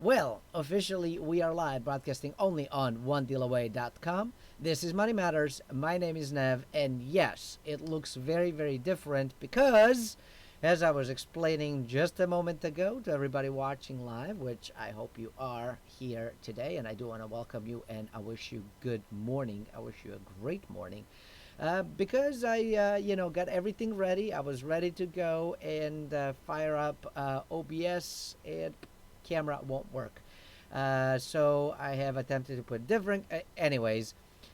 Well, officially, we are live broadcasting only on onedealaway.com. This is Money Matters. My name is Nev, and yes, it looks very, very different because, as I was explaining just a moment ago to everybody watching live, which I hope you are here today, and I do want to welcome you and I wish you good morning. I wish you a great morning. Because I got everything ready. I was ready to go and fire up OBS, and camera won't work. So I have attempted to put different. Anyways,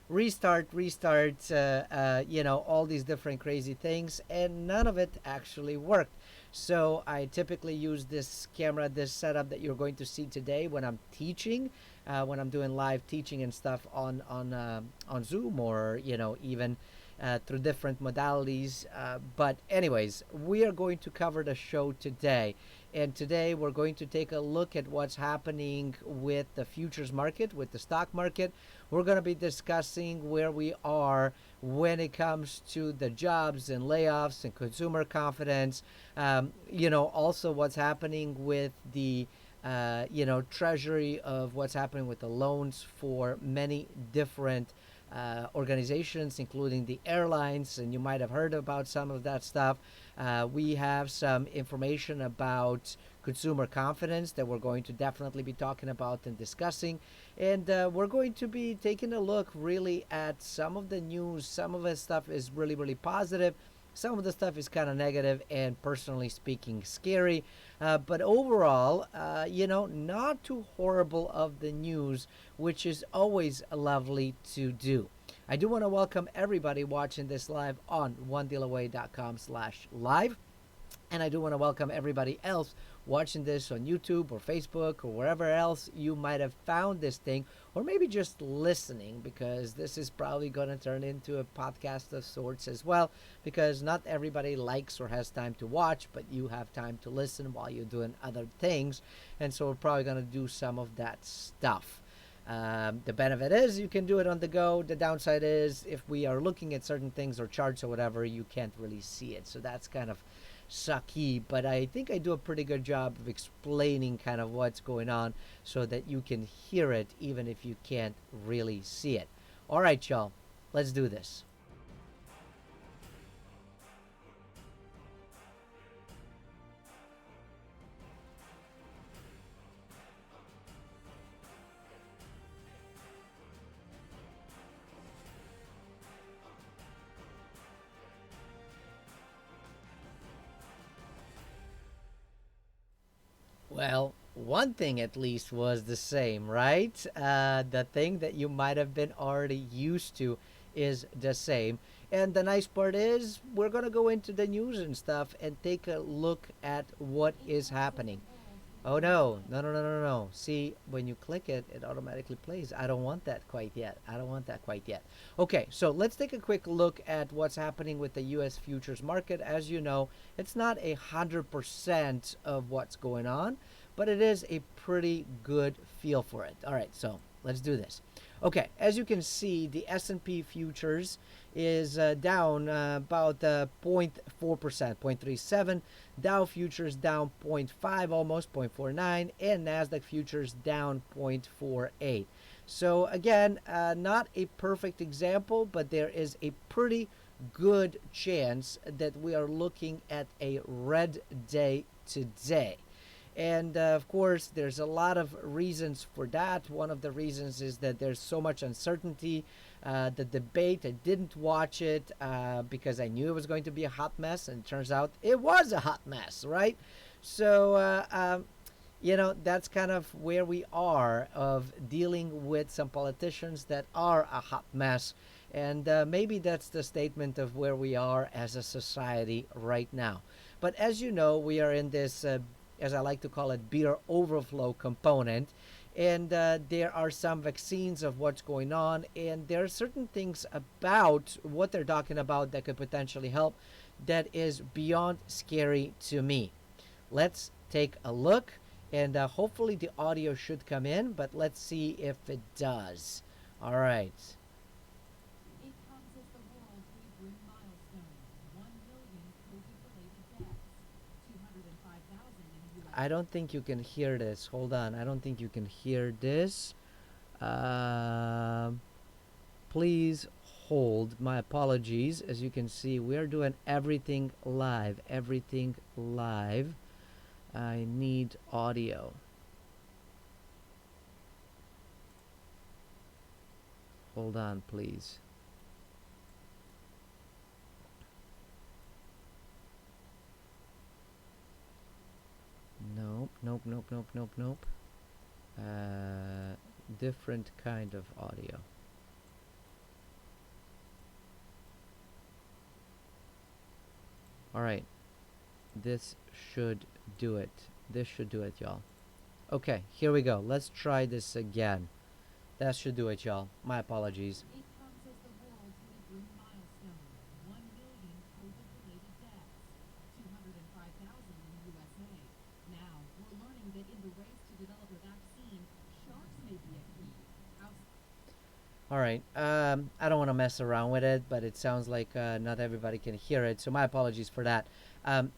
restart. All these different crazy things, and none of it actually worked. So I typically use this camera, this setup that you're going to see today when I'm teaching, when I'm doing live teaching and stuff on Zoom, or even through different modalities. But anyways, we are going to cover the show today. And today we're going to take a look at what's happening with the futures market, with the stock market. We're going to be discussing where we are when it comes to the jobs and layoffs and consumer confidence. Also what's happening with the treasury, of what's happening with the loans for many different organizations, including the airlines, and you might have heard about some of that stuff. We have some information about consumer confidence that we're going to definitely be talking about and discussing. And we're going to be taking a look really at some of the news. Some of the stuff is really, really positive. Some of the stuff is kind of negative and, personally speaking, scary. But overall, not too horrible of the news, which is always lovely to do. I do want to welcome everybody watching this live on onedealaway.com/live. And I do want to welcome everybody else watching this on YouTube or Facebook or wherever else you might have found this thing, or maybe just listening, because this is probably going to turn into a podcast of sorts as well, because not everybody likes or has time to watch, but you have time to listen while you're doing other things. And so we're probably going to do some of that stuff. The benefit is you can do it on the go. The downside is if we are looking at certain things or charts or whatever, you can't really see it. So that's kind of sucky, but I think I do a pretty good job of explaining kind of what's going on so that you can hear it even if you can't really see it. All right, y'all, let's do this. Well, one thing at least was the same, right? The thing that you might have been already used to is the same. And the nice part is we're going to go into the news and stuff and take a look at what is happening. Oh no, no, no, no, no, no. See, when you click it, it automatically plays. I don't want that quite yet. I don't want that quite yet. Okay, so let's take a quick look at what's happening with the U.S. futures market. As you know, it's not 100% of what's going on, but it is a pretty good feel for it. All right, so let's do this. Okay, as you can see, the S&P futures is down about 0.4%, 0.37. Dow futures down 0.5, almost 0.49, and Nasdaq futures down 0.48. So again, not a perfect example, but there is a pretty good chance that we are looking at a red day today. And of course, there's a lot of reasons for that. One of the reasons is that there's so much uncertainty. The debate, I didn't watch it because I knew it was going to be a hot mess, and it turns out it was a hot mess, right? So, that's kind of where we are, of dealing with some politicians that are a hot mess. And maybe that's the statement of where we are as a society right now. But as you know, we are in this as I like to call it, beer overflow component. And there are some vaccines of what's going on, and there are certain things about what they're talking about that could potentially help that is beyond scary to me. Let's take a look, and hopefully the audio should come in, but let's see if it does. All right. I don't think you can hear this. Hold on. I don't think you can hear this. Um, Please hold. My apologies. As you can see, we're doing everything live. Everything live. I need audio. Hold on, please. Nope, nope, nope, nope, nope, nope. Different kind of audio. All right, this should do it. This should do it, y'all. Okay, here we go. Let's try this again. That should do it, y'all. My apologies. It comes as the world's new milestone. 1 million COVID-related deaths. 205,000 in the USA. Now, we're learning that in the race to develop a vaccine, sharks may be a key. All right. I don't want to mess around with it, but it sounds like not everybody can hear it. So my apologies for that.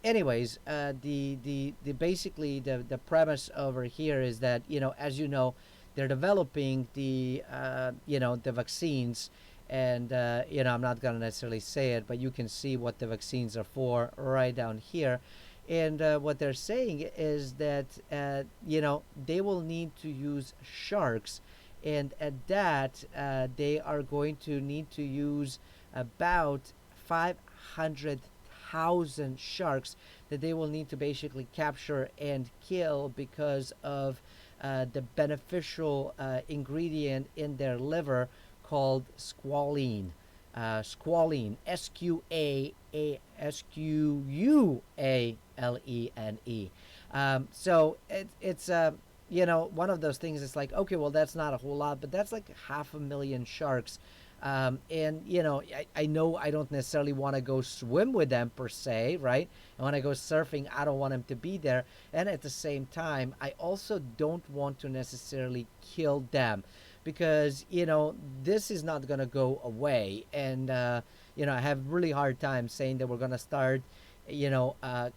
Anyways, the basically the premise over here is that, as you know, they're developing the vaccines, and I'm not gonna necessarily say it, but you can see what the vaccines are for right down here. And what they're saying is that they will need to use sharks, and at that they are going to need to use about 500,000 sharks that they will need to basically capture and kill because of the beneficial ingredient in their liver called squalene. Squalene, Squalene. So it's one of those things. It's like, okay, well, that's not a whole lot, but that's like 500,000 sharks. And I know I don't necessarily want to go swim with them per se, right? And when I go surfing, I don't want them to be there. And at the same time, I also don't want to necessarily kill them, because this is not going to go away. And I have really hard time saying that we're going to start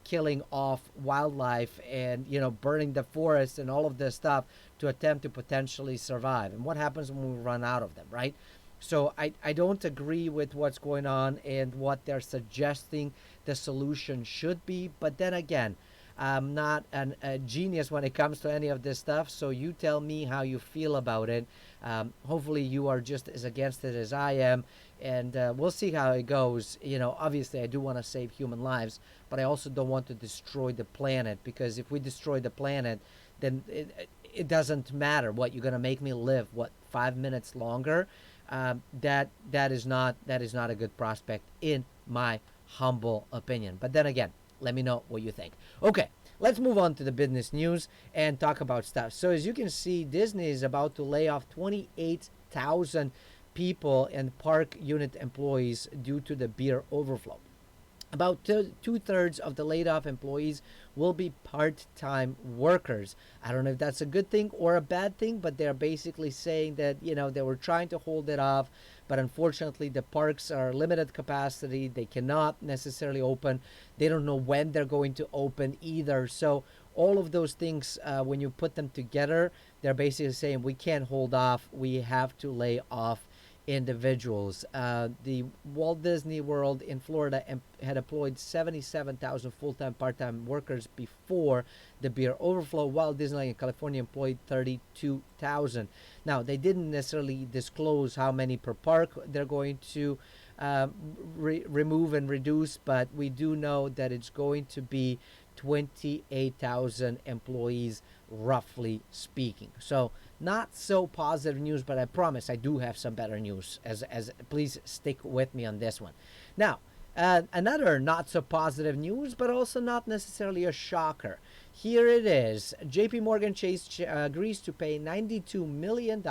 killing off wildlife and burning the forest and all of this stuff to attempt to potentially survive. And what happens when we run out of them, right? So I don't agree with what's going on and what they're suggesting the solution should be. But then again, I'm not a genius when it comes to any of this stuff. So you tell me how you feel about it. Hopefully you are just as against it as I am. And we'll see how it goes. Obviously I do want to save human lives, but I also don't want to destroy the planet, because if we destroy the planet, then it doesn't matter what you're going to make me live, 5 minutes longer. That is not a good prospect in my humble opinion. But then again, let me know what you think. Okay, let's move on to the business news and talk about stuff. So as you can see, Disney is about to lay off 28,000 people and park unit employees due to the beer overflow. About two-thirds of the laid off employees will be part-time workers. I don't know if that's a good thing or a bad thing, but they're basically saying that they were trying to hold it off, but unfortunately the parks are limited capacity. They cannot necessarily open. They don't know when they're going to open either. So all of those things, when you put them together, they're basically saying we can't hold off. We have to lay off individuals. The Walt Disney World in Florida had employed 77,000 full-time, part-time workers before the beer overflow, while Disneyland in California employed 32,000. Now, they didn't necessarily disclose how many per park they're going to remove and reduce, but we do know that it's going to be 28,000 employees, roughly speaking. So not so positive news, but I promise I do have some better news. As please stick with me on this one. Now, another not so positive news, but also not necessarily a shocker. Here it is. JP Morgan Chase agrees to pay $92 million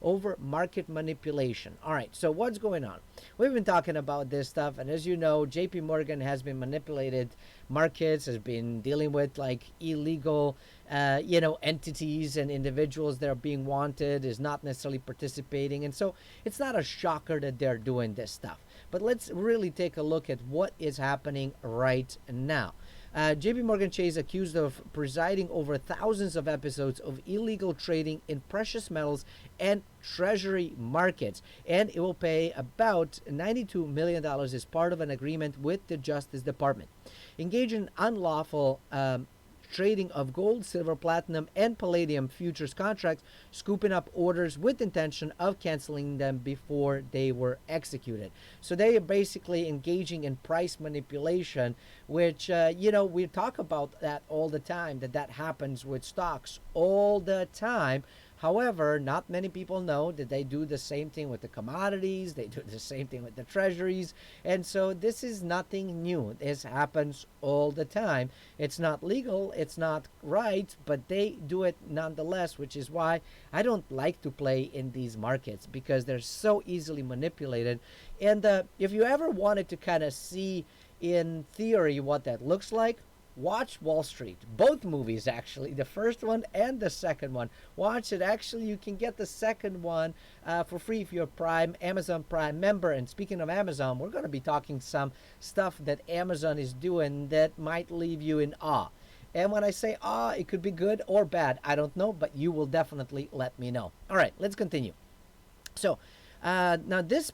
over market manipulation. All right, so what's going on? We've been talking about this stuff, and as you know, JP Morgan has been manipulated markets, has been dealing with like illegal entities and individuals that are being wanted, is not necessarily participating. And so it's not a shocker that they're doing this stuff. But let's really take a look at what is happening right now. JP Morgan Chase accused of presiding over thousands of episodes of illegal trading in precious metals and treasury markets. And it will pay about $92 million as part of an agreement with the Justice Department. Engage in unlawful trading of gold, silver, platinum, and palladium futures contracts, scooping up orders with intention of canceling them before they were executed. So they are basically engaging in price manipulation, which, we talk about that all the time, that happens with stocks all the time. However, not many people know that they do the same thing with the commodities, they do the same thing with the treasuries, and so this is nothing new. This happens all the time. It's not legal, it's not right, but they do it nonetheless, which is why I don't like to play in these markets because they're so easily manipulated. And if you ever wanted to kind of see in theory what that looks like, watch Wall Street. Both movies, actually, the first one and the second one. Watch it. Actually, you can get the second one for free if you're a Amazon Prime member. And speaking of Amazon, we're going to be talking some stuff that Amazon is doing that might leave you in awe. And when I say awe, it could be good or bad. I don't know, but you will definitely let me know. All right, let's continue. So, now this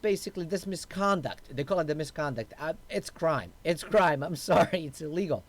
misconduct, they call it the misconduct. It's crime. It's crime. I'm sorry. It's illegal.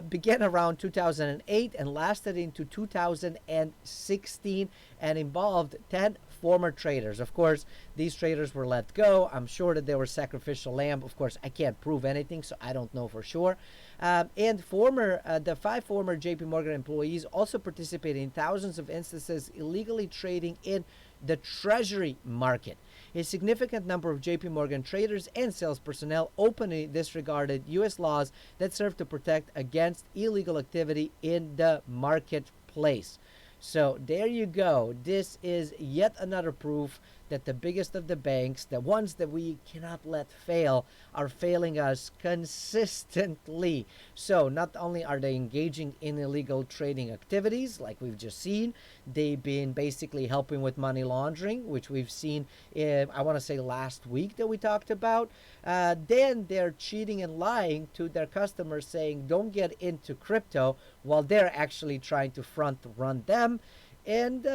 Began around 2008 and lasted into 2016 and involved 10 former traders. Of course, these traders were let go. I'm sure that they were sacrificial lamb. Of course, I can't prove anything, so I don't know for sure. And the 5 former JP Morgan employees also participated in thousands of instances illegally trading in the treasury market. A significant number of JP Morgan traders and sales personnel openly disregarded U.S. laws that serve to protect against illegal activity in the marketplace. So there you go. This is yet another proof that the biggest of the banks, the ones that we cannot let fail, are failing us consistently. So not only are they engaging in illegal trading activities, like we've just seen, they've been basically helping with money laundering, which we've seen, I want to say last week that we talked about. Then they're cheating and lying to their customers, saying don't get into crypto, while they're actually trying to front run them. And,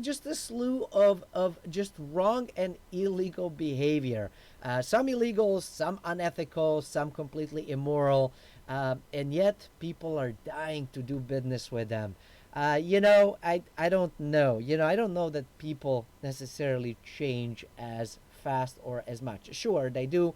just a slew of just wrong and illegal behavior. Some illegal, some unethical, some completely immoral. And yet people are dying to do business with them. I don't know. I don't know that people necessarily change as fast or as much. Sure, they do.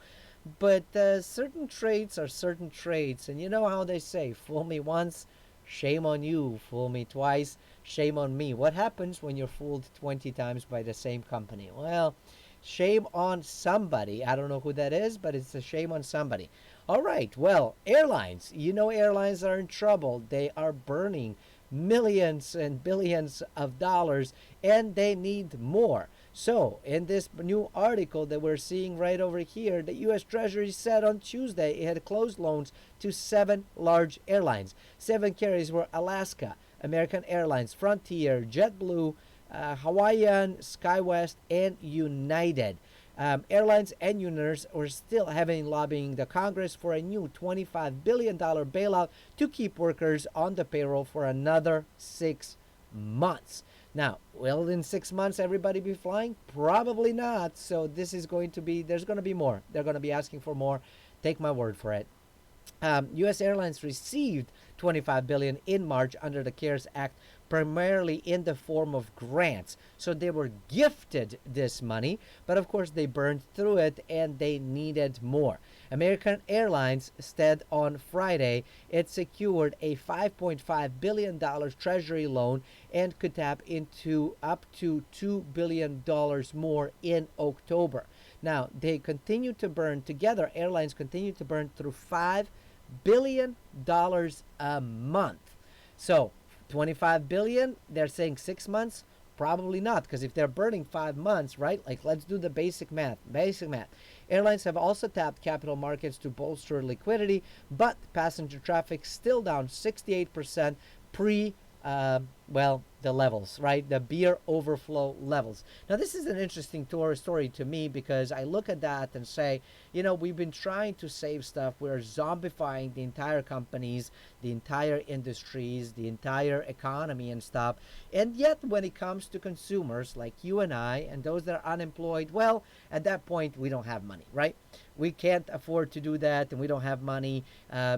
But certain traits are certain traits. And you know how they say, fool me once, shame on you. Fool me twice, shame on me. What happens when you're fooled 20 times by the same company? Well, shame on somebody. I don't know who that is, but it's a shame on somebody. All right, well, airlines. Airlines are in trouble. They are burning millions and billions of dollars, and they need more. So, in this new article that we're seeing right over here, the U.S. Treasury said on Tuesday it had closed loans to 7 large airlines. 7 carriers were Alaska, American Airlines, Frontier, JetBlue, Hawaiian, SkyWest, and United. Airlines and unions are still heavily lobbying the Congress for a new $25 billion bailout to keep workers on the payroll for another 6 months. Now, will in 6 months everybody be flying? Probably not. So there's going to be more. They're going to be asking for more. Take my word for it. U.S. Airlines received $25 billion in March under the CARES Act, primarily in the form of grants. So they were gifted this money, but of course they burned through it and they needed more. American Airlines said on Friday it secured a $5.5 billion treasury loan and could tap into up to $2 billion more in October. Now, they continue to burn together. Airlines continue to burn through $5 billion a month. So, $25 billion, they're saying 6 months? Probably not, because if they're burning 5 months, right? Like, let's do the basic math. Airlines have also tapped capital markets to bolster liquidity, but passenger traffic still down 68% well, the levels, right? The beer overflow levels. Now, this is an interesting story to me because I look at that and say, we've been trying to save stuff. We're zombifying the entire companies, the entire industries, the entire economy and stuff. And yet, when it comes to consumers like you and I and those that are unemployed, well, at that point, we don't have money, right? We can't afford to do that and we don't have money.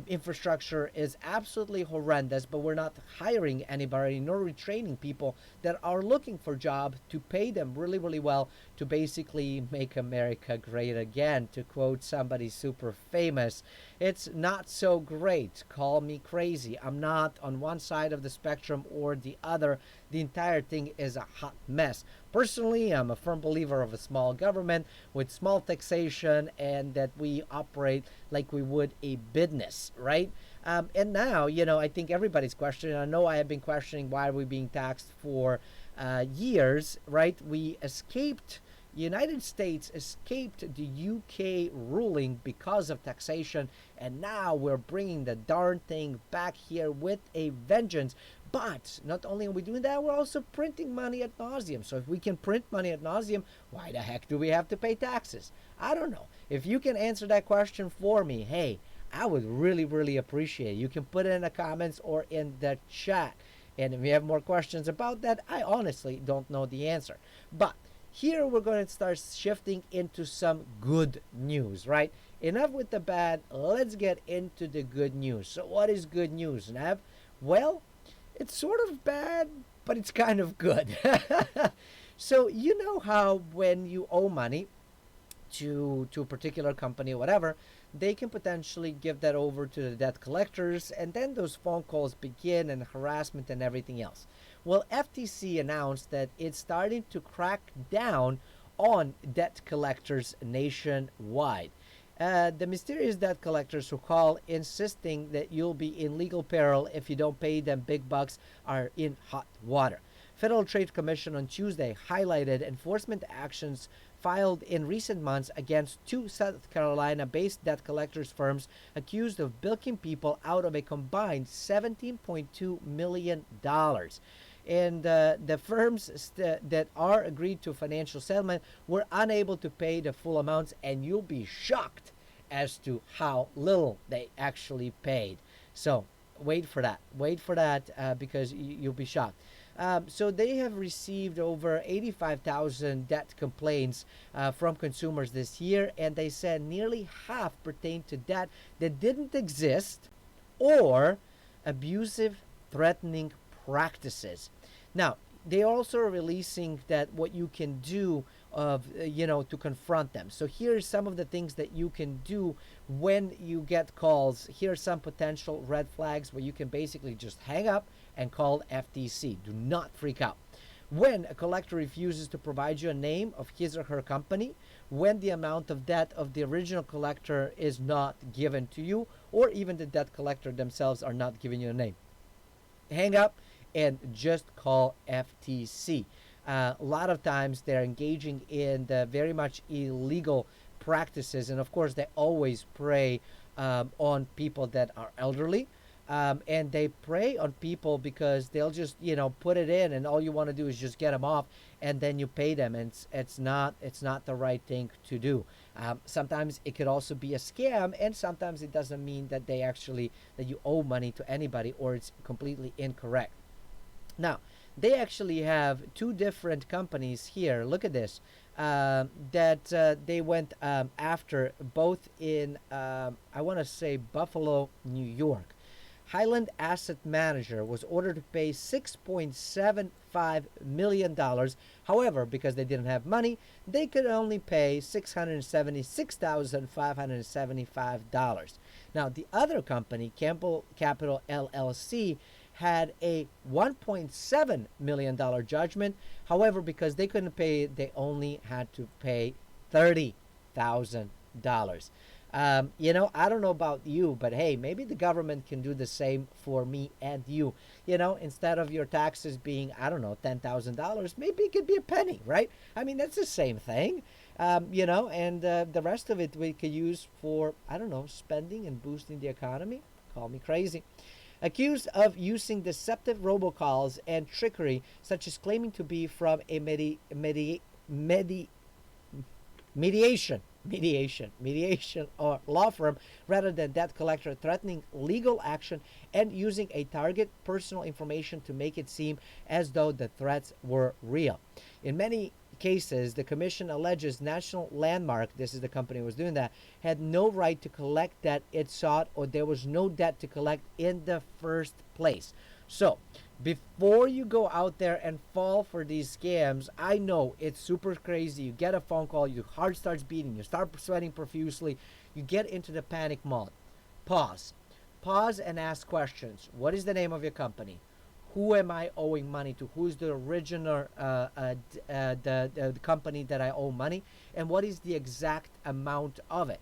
Infrastructure is absolutely horrendous, but we're not hiring anybody nor retraining people that are looking for jobs to pay them really, really well to basically make America great again. To quote somebody super famous, it's not so great. Call me crazy. I'm not on one side of the spectrum or the other. The entire thing is a hot mess. Personally, I'm a firm believer of a small government with small taxation and that we operate like we would a business, right? And now, I think everybody's questioning. I know I have been questioning why are we being taxed for years, right? We escaped. United States escaped the UK ruling because of taxation, and now we're bringing the darn thing back here with a vengeance. But not only are we doing that, we're also printing money ad nauseum. So if we can print money ad nauseum, why the heck do we have to pay taxes? I don't know. If you can answer that question for me, hey, I would really, really appreciate it. You can put it in the comments or in the chat. And if you have more questions about that, I honestly don't know the answer. But here we're going to start shifting into some good news, right? Enough with the bad. Let's get into the good news. So, what is good news, Nav? Well, it's sort of bad, but it's kind of good. So, you know how when you owe money, to a particular company or whatever, they can potentially give that over to the debt collectors, and then those phone calls begin and harassment and everything else. Well, FTC announced that it's starting to crack down on debt collectors nationwide. The mysterious debt collectors who call insisting that you'll be in legal peril if you don't pay them big bucks are in hot water. Federal Trade Commission on Tuesday highlighted enforcement actions filed in recent months against two South Carolina-based debt collectors firms accused of bilking people out of a combined $17.2 million. And the firms that are agreed to financial settlement were unable to pay the full amounts, and you'll be shocked as to how little they actually paid. So wait for that. Wait for that because you'll be shocked. So they have received over 85,000 debt complaints from consumers this year, and they said nearly half pertain to debt that didn't exist or abusive, threatening practices. Now, they also are releasing that what you can do of to confront them. So here's some of the things that you can do when you get calls. Here are some potential red flags where you can basically just hang up and call FTC. Do not freak out. When a collector refuses to provide you a name of his or her company, when the amount of debt of the original collector is not given to you, or even the debt collector themselves are not giving you a name, hang up and just call FTC. A lot of times they're engaging in the very much illegal practices, and of course they always prey on people that are elderly, and they prey on people because they'll just put it in, and all you want to do is just get them off, and then you pay them, and it's not the right thing to do. Sometimes it could also be a scam, and sometimes it doesn't mean that that you owe money to anybody or it's completely incorrect. Now, they actually have two different companies here. Look at this. That they went after both in, I want to say, Buffalo, New York. Highland Asset Manager was ordered to pay $6.75 million. However, because they didn't have money, they could only pay $676,575. Now, the other company, Campbell Capital LLC, had a $1.7 million judgment. However, because they couldn't pay, they only had to pay $30,000. I don't know about you, but hey, maybe the government can do the same for me and you. Instead of your taxes being, I don't know, $10,000, maybe it could be a penny, right? I mean, that's the same thing. And the rest of it we could use for, I don't know, spending and boosting the economy. Call me crazy. accused of using deceptive robocalls and trickery, such as claiming to be from a mediation or law firm rather than debt collector, threatening legal action and using a target personal information to make it seem as though the threats were real. In many cases, the commission alleges National Landmark, this is the company who was doing that, had no right to collect debt it sought, or there was no debt to collect in the first place. So, before you go out there and fall for these scams, I know it's super crazy. You get a phone call, your heart starts beating, you start sweating profusely, you get into the panic mode. Pause. Pause and ask questions. What is the name of your company? Who am I owing money to? Who's the original the company that I owe money, and what is the exact amount of it?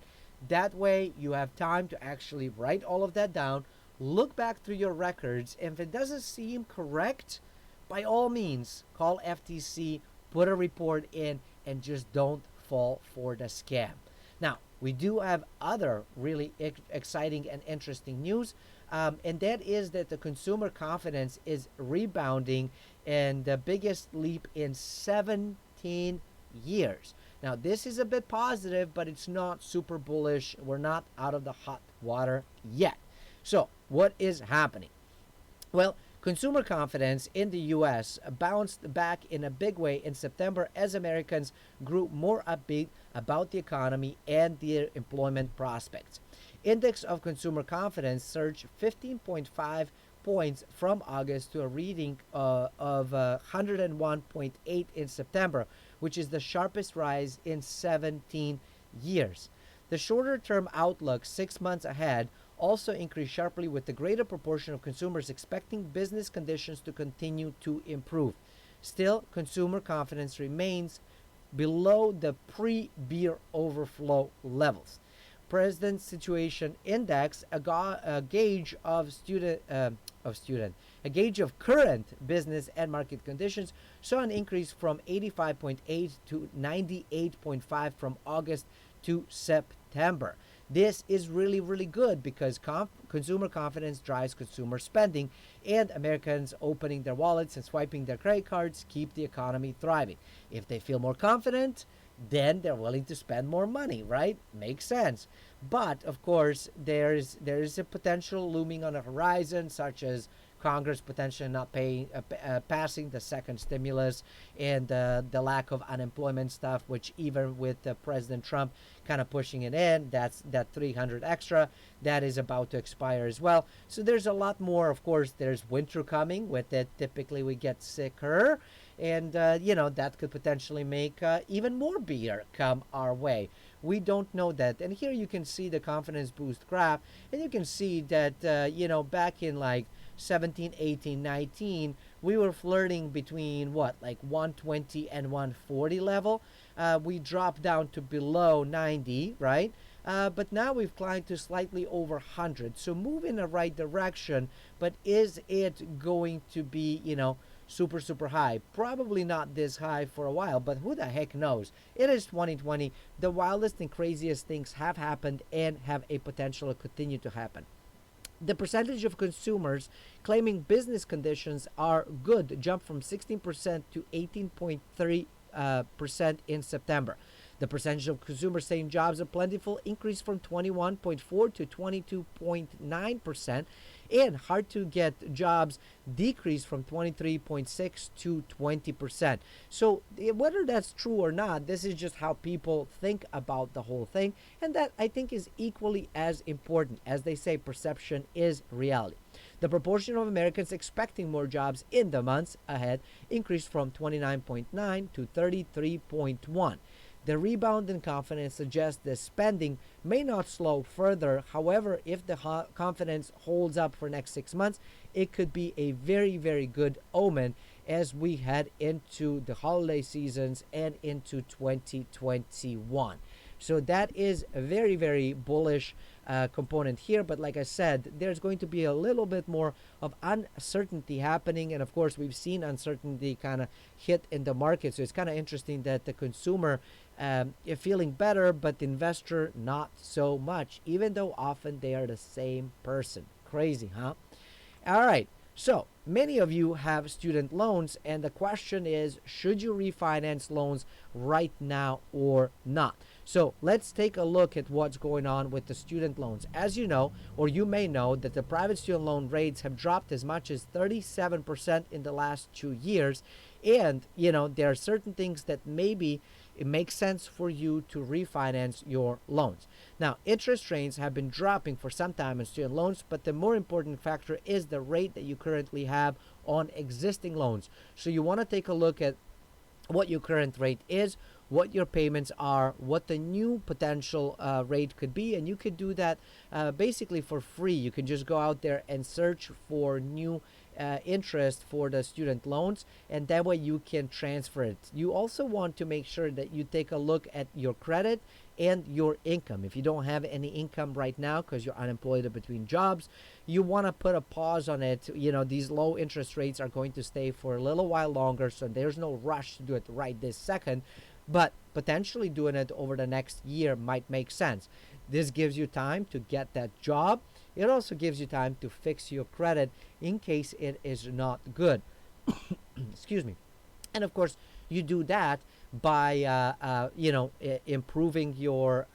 That way, you have time to actually write all of that down, look back through your records, and if it doesn't seem correct, by all means, call FTC, put a report in, and just don't fall for the scam. Now, we do have other really exciting and interesting news, and that is that the consumer confidence is rebounding and the biggest leap in 17 years. Now, this is a bit positive, but it's not super bullish. We're not out of the hot water yet. So, what is happening? Well, consumer confidence in the US bounced back in a big way in September as Americans grew more upbeat about the economy and their employment prospects. Index of consumer confidence surged 15.5 points from August to a reading of 101.8 in September, which is the sharpest rise in 17 years. The shorter term outlook, 6 months ahead, also increased sharply, with the greater proportion of consumers expecting business conditions to continue to improve. Still, consumer confidence remains below the pre-beer overflow levels. President Situation Index, a gauge of a gauge of current business and market conditions, saw an increase from 85.8 to 98.5 from August to September. This is really, really good because consumer confidence drives consumer spending, and Americans opening their wallets and swiping their credit cards keep the economy thriving. If they feel more confident, then they're willing to spend more money, right? Makes sense. But of course, there is a potential looming on the horizon, such as Congress potentially not passing the second stimulus, and the lack of unemployment stuff, which even with President Trump kind of pushing it in, that's that 300 extra that is about to expire as well. So there's a lot more. Of course, there's winter coming with it. Typically, we get sicker, and that could potentially make even more beer come our way. We don't know that. And here you can see the confidence boost graph, and you can see that back in like 17, 18, 19, we were flirting between what, like 120 and 140 level. We dropped down to below 90, right? But now we've climbed to slightly over 100. So move in the right direction, but is it going to be, super, super high? Probably not this high for a while, but who the heck knows? It is 2020. The wildest and craziest things have happened and have a potential to continue to happen. The percentage of consumers claiming business conditions are good jumped from 16% to 18.3% in September. The percentage of consumers saying jobs are plentiful increased from 21.4 to 22.9%, and hard to get jobs decreased from 23.6 to 20%. So whether that's true or not, this is just how people think about the whole thing, and that I think is equally as important. As they say, perception is reality. The proportion of Americans expecting more jobs in the months ahead increased from 29.9 to 33.1. The rebound in confidence suggests that spending may not slow further. However, if the confidence holds up for next 6 months, it could be a very, very good omen as we head into the holiday seasons and into 2021. So that is a very, very bullish component here. But like I said, there's going to be a little bit more of uncertainty happening. And of course, we've seen uncertainty kind of hit in the market. So it's kind of interesting that the consumer is feeling better, but the investor not so much, even though often they are the same person. Crazy, huh? All right. So many of you have student loans, and the question is, should you refinance loans right now or not? So let's take a look at what's going on with the student loans. As you know, or you may know, that the private student loan rates have dropped as much as 37% in the last 2 years. And, there are certain things that maybe it makes sense for you to refinance your loans. Now, interest rates have been dropping for some time on student loans, but the more important factor is the rate that you currently have on existing loans. So you want to take a look at what your current rate is, what your payments are, what the new potential rate could be, and you could do that basically for free. You can just go out there and search for new interest for the student loans, and that way you can transfer it. You also want to make sure that you take a look at your credit and your income. If you don't have any income right now because you're unemployed or between jobs, you want to put a pause on it. These low interest rates are going to stay for a little while longer, so there's no rush to do it right this second, but potentially doing it over the next year might make sense. This gives you time to get that job. It also gives you time to fix your credit in case it is not good. Excuse me. And of course, you do that by improving your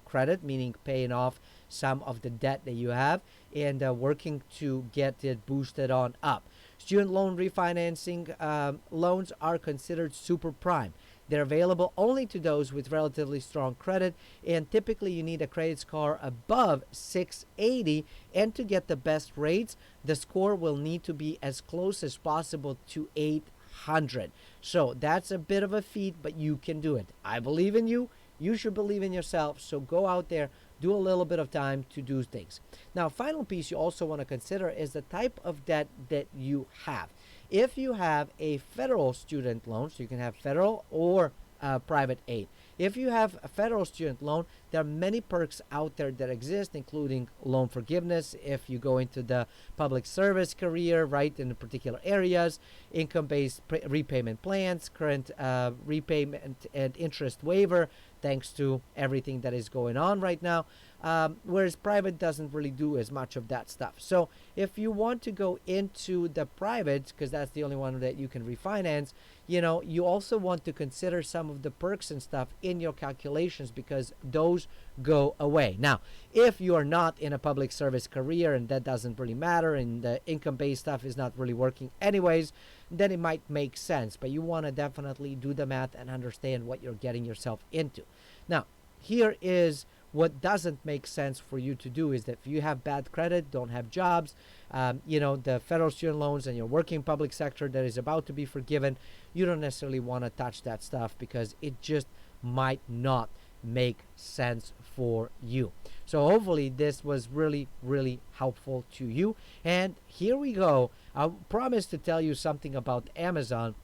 credit, meaning paying off some of the debt that you have, and working to get it boosted on up. Student loan refinancing loans are considered super prime. They're available only to those with relatively strong credit, and typically you need a credit score above 680. And to get the best rates, the score will need to be as close as possible to 800. So that's a bit of a feat, but you can do it. I believe in you. You should believe in yourself. So go out there, do a little bit of time to do things. Now, final piece you also want to consider is the type of debt that you have. If you have a federal student loan, so you can have federal or private aid. If you have a federal student loan, there are many perks out there that exist, including loan forgiveness if you go into the public service career, right, in particular areas, income-based repayment plans, current repayment and interest waiver, thanks to everything that is going on right now. Whereas private doesn't really do as much of that stuff. So if you want to go into the private, because that's the only one that you can refinance, you also want to consider some of the perks and stuff in your calculations, because those go away. Now, if you are not in a public service career and that doesn't really matter, and the income-based stuff is not really working anyways, then it might make sense. But you want to definitely do the math and understand what you're getting yourself into. Now, here is what doesn't make sense for you to do is that if you have bad credit, don't have jobs, the federal student loans, and you're working public sector that is about to be forgiven, you don't necessarily want to touch that stuff because it just might not make sense for you. So hopefully this was really, really helpful to you. And here we go. I promise to tell you something about Amazon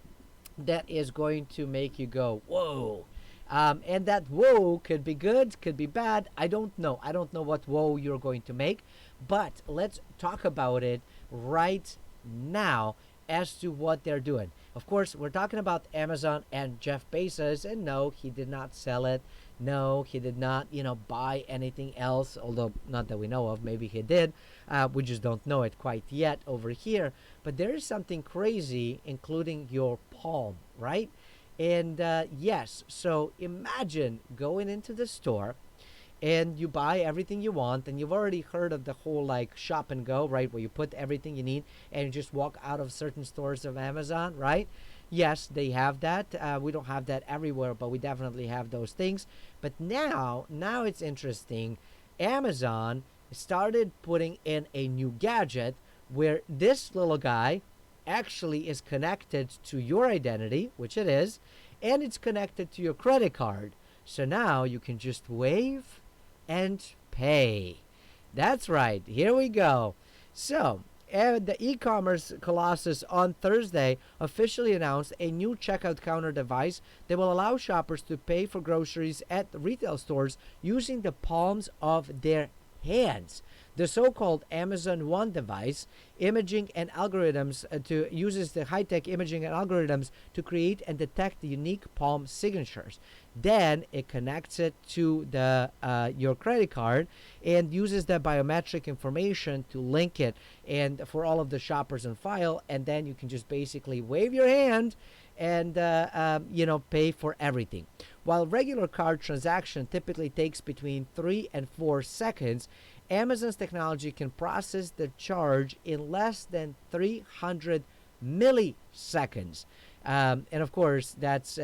that is going to make you go, whoa. And that whoa could be good, could be bad. I don't know. I don't know what whoa you're going to make. But let's talk about it right now as to what they're doing. Of course, we're talking about Amazon and Jeff Bezos. And no, he did not sell it. No, he did not, buy anything else. Although, not that we know of. Maybe he did. We just don't know it quite yet over here. But there is something crazy, including your palm, right? And yes, so imagine going into the store and you buy everything you want, and you've already heard of the whole like shop and go, right, where you put everything you need and you just walk out of certain stores of Amazon, right? Yes, they have that. We don't have that everywhere, but we definitely have those things. But now it's interesting. Amazon started putting in a new gadget where this little guy actually is connected to your identity, which it is, and it's connected to your credit card. So now you can just wave and pay. That's right. Here we go. So, the e-commerce colossus on Thursday officially announced a new checkout counter device that will allow shoppers to pay for groceries at retail stores using the palms of their hands. The so-called Amazon One device imaging and algorithms to uses the high-tech imaging and algorithms to create and detect the unique palm signatures. Then it connects it to the your credit card and uses the biometric information to link it and for all of the shoppers on file. And then you can just basically wave your hand and pay for everything. While regular card transaction typically takes between 3 and 4 seconds, Amazon's technology can process the charge in less than 300 milliseconds. And of course, that's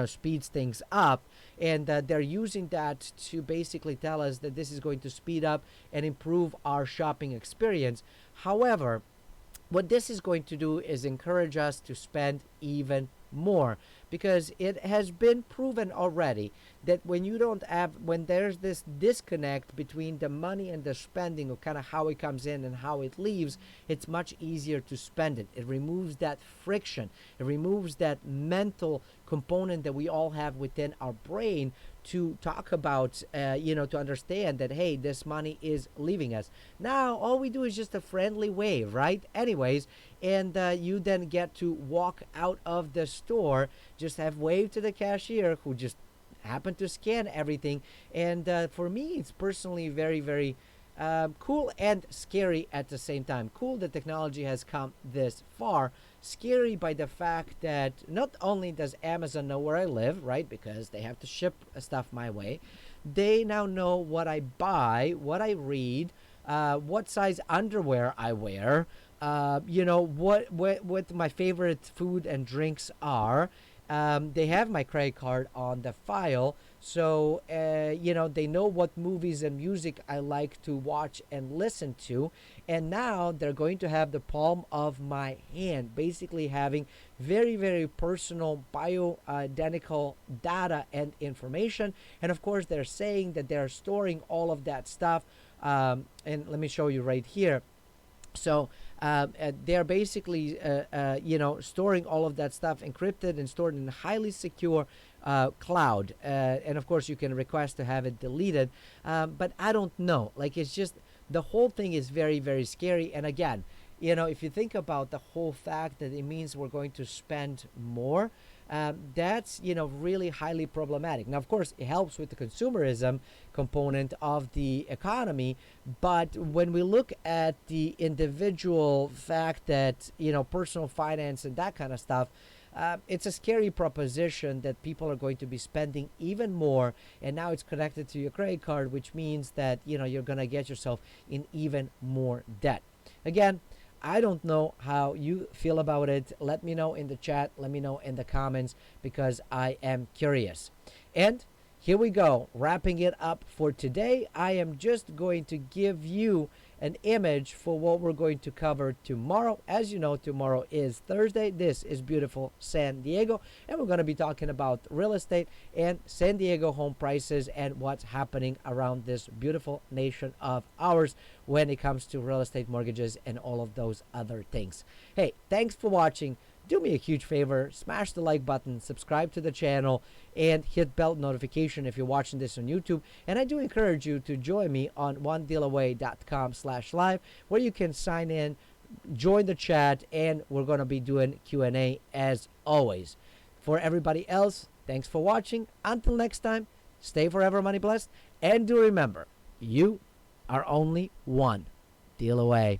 speeds things up, and they're using that to basically tell us that this is going to speed up and improve our shopping experience. However, what this is going to do is encourage us to spend even more, because it has been proven already that when there's this disconnect between the money and the spending, or kind of how it comes in and how it leaves, it's much easier to spend it. It removes that friction, it removes that mental component that we all have within our brain to talk about, to understand that, hey, this money is leaving us. Now, all we do is just a friendly wave, right? Anyways, and you then get to walk out of the store, just have waved to the cashier who just happened to scan everything. And for me, it's personally very, very cool and scary at the same time. Cool that technology has come this far. Scary by the fact that not only does Amazon know where I live, right, because they have to ship stuff my way, they now know what I buy, what I read, what size underwear I wear, what my favorite food and drinks are. They have my credit card on the file, so they know what movies and music I like to watch and listen to. And now they're going to have the palm of my hand, basically having very, very personal bioidentical data and information. And of course, they're saying that they're storing all of that stuff. And let me show you right here. So they're basically, storing all of that stuff encrypted and stored in a highly secure cloud. And of course, you can request to have it deleted. But I don't know. Like, it's just the whole thing is very, very scary. And again, if you think about the whole fact that it means we're going to spend more, that's really highly problematic. Now, of course, it helps with the consumerism component of the economy, but when we look at the individual fact that personal finance and that kind of stuff, it's a scary proposition that people are going to be spending even more, and now it's connected to your credit card, which means that you're going to get yourself in even more debt. Again, I don't know how you feel about it. Let me know in the chat. Let me know in the comments, because I am curious. And here we go. Wrapping it up for today, I am just going to give you an image for what we're going to cover tomorrow. As you know, tomorrow is Thursday. This is beautiful San Diego, and we're going to be talking about real estate and San Diego home prices and what's happening around this beautiful nation of ours when it comes to real estate, mortgages, and all of those other things. Hey, thanks for watching. Do me a huge favor, smash the like button, subscribe to the channel, and hit bell notification if you're watching this on YouTube. And I do encourage you to join me on onedealaway.com/live, where you can sign in, join the chat, and we're going to be doing Q&A as always. For everybody else, thanks for watching. Until next time, stay forever money blessed, and do remember, you are only one deal away.